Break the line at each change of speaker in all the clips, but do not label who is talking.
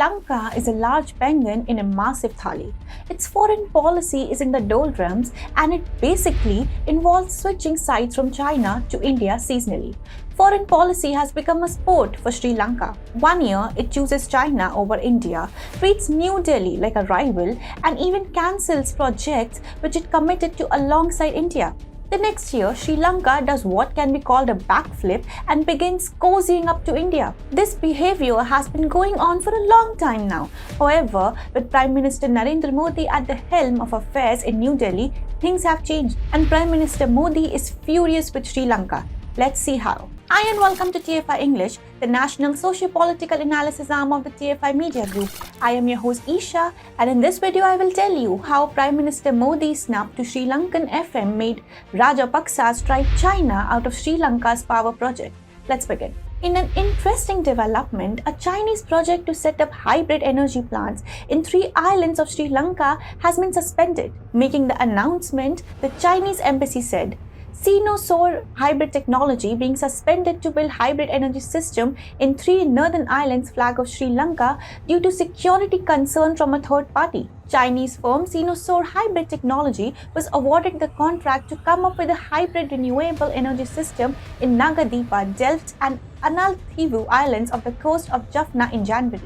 Lanka is a large penguin in a massive thali. Its foreign policy is in the doldrums and it basically involves switching sides from China to India seasonally. Foreign policy has become a sport for Sri Lanka. One year, it chooses China over India, treats New Delhi like a rival, and even cancels projects which it committed to alongside India. The next year, Sri Lanka does what can be called a backflip and begins cozying up to India. This behavior has been going on for a long time now. However, with Prime Minister Narendra Modi at the helm of affairs in New Delhi, things have changed and Prime Minister Modi is furious with Sri Lanka. Let's see how. Hi and welcome to TFI English, the national socio-political analysis arm of the TFI Media Group. I am your host Isha, and in this video I will tell you how Prime Minister Modi's snub to Sri Lankan FM made Rajapaksa strike China out of Sri Lanka's power project. Let's begin. In an interesting development, a Chinese project to set up hybrid energy plants in 3 islands of Sri Lanka has been suspended. Making the announcement, the Chinese embassy said, Sino-Solar hybrid technology being suspended to build hybrid energy system in 3 northern islands flag of Sri Lanka due to security concern from a third party. Chinese firm Sino-Solar Hybrid Technology was awarded the contract to come up with a hybrid renewable energy system in Nagadipa, Delft and Analthivu islands of the coast of Jaffna in January.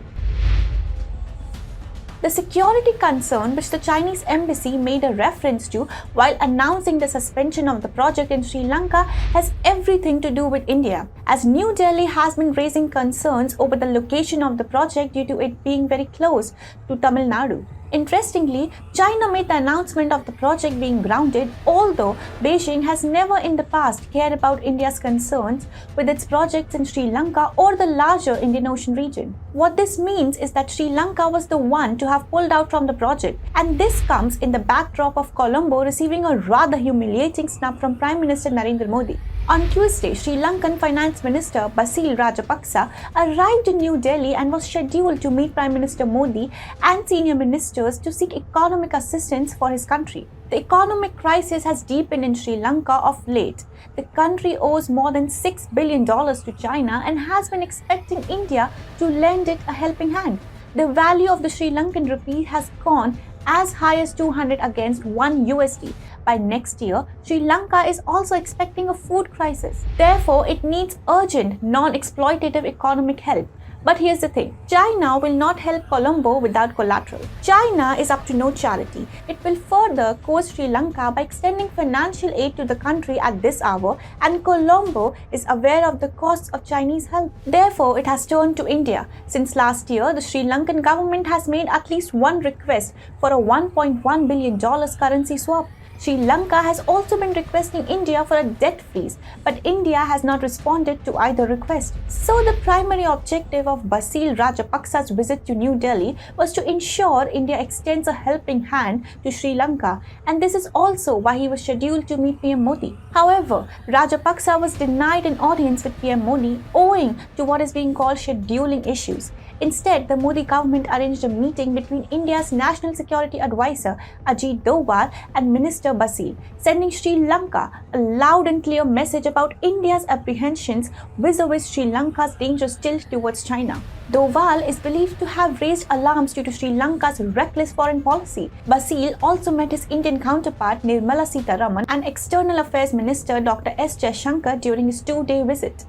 The security concern which the Chinese embassy made a reference to while announcing the suspension of the project in Sri Lanka has everything to do with India, as New Delhi has been raising concerns over the location of the project due to it being very close to Tamil Nadu. Interestingly, China made the announcement of the project being grounded, although Beijing has never in the past cared about India's concerns with its projects in Sri Lanka or the larger Indian Ocean region. What this means is that Sri Lanka was the one to have pulled out from the project, and this comes in the backdrop of Colombo receiving a rather humiliating snub from Prime Minister Narendra Modi. On Tuesday, Sri Lankan Finance Minister Basil Rajapaksa arrived in New Delhi and was scheduled to meet Prime Minister Modi and senior ministers to seek economic assistance for his country. The economic crisis has deepened in Sri Lanka of late. The country owes more than $6 billion to China and has been expecting India to lend it a helping hand. The value of the Sri Lankan rupee has gone as high as 200 against 1 USD. By next year, Sri Lanka is also expecting a food crisis. Therefore, it needs urgent, non-exploitative economic help. But here's the thing, China will not help Colombo without collateral. China is up to no charity. It will further coerce Sri Lanka by extending financial aid to the country at this hour, and Colombo is aware of the costs of Chinese help. Therefore, it has turned to India. Since last year, the Sri Lankan government has made at least one request for a $1.1 billion currency swap. Sri Lanka has also been requesting India for a debt freeze, but India has not responded to either request. So the primary objective of Basil Rajapaksa's visit to New Delhi was to ensure India extends a helping hand to Sri Lanka, and this is also why he was scheduled to meet PM Modi. However, Rajapaksa was denied an audience with PM Modi owing to what is being called scheduling issues. Instead, the Modi government arranged a meeting between India's National Security Advisor Ajit Doval and Minister Basil, sending Sri Lanka a loud and clear message about India's apprehensions vis-a-vis Sri Lanka's dangerous tilt towards China. Doval is believed to have raised alarms due to Sri Lanka's reckless foreign policy. Basil also met his Indian counterpart Nirmala Sitharaman and External Affairs Minister Dr. S. Jaishankar during his 2-day visit.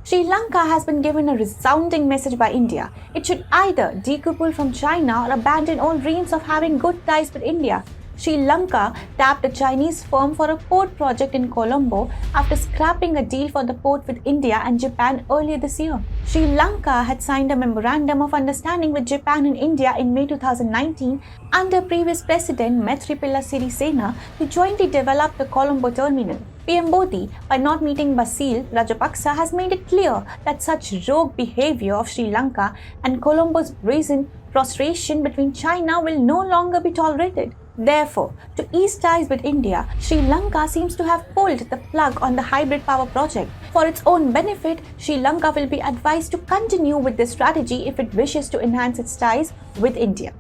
Sri Lanka has been given a resounding message by India. It should either decouple from China or abandon all dreams of having good ties with India. Sri Lanka tapped a Chinese firm for a port project in Colombo after scrapping a deal for the port with India and Japan earlier this year. Sri Lanka had signed a memorandum of understanding with Japan and India in May 2019 under previous President Maithripala Sirisena to jointly develop the Colombo terminal. PM Modi, by not meeting Basil Rajapaksa, has made it clear that such rogue behavior of Sri Lanka and Colombo's brazen prostration between China will no longer be tolerated. Therefore, to ease ties with India, Sri Lanka seems to have pulled the plug on the hybrid power project. For its own benefit, Sri Lanka will be advised to continue with this strategy if it wishes to enhance its ties with India.